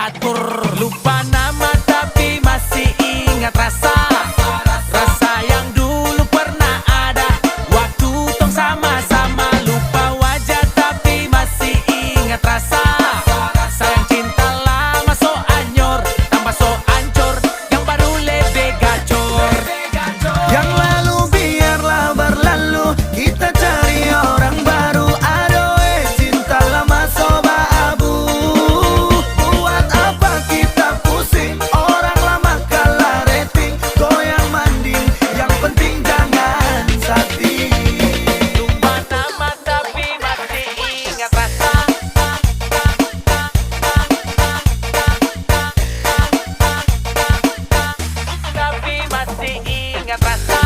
diatur. Lupa nama tapi masih ingat rasa. Rasa yang dulu pernah ada waktu tong sama-sama. Lupa wajah tapi masih ingat rasa. Sayang cinta lama so anyor, tambah so ancur, yang baru lebih gacor. Yang lalu biarlah berlalu, kita cari orang baru. Adoe cinta lama soba abu. Buat apa kita pusing, orang lama kalah rating. Goyang manding, yang penting jangan sakit. Lupa nama tapi masih ingat rasa. Tapi masih ingat rasa.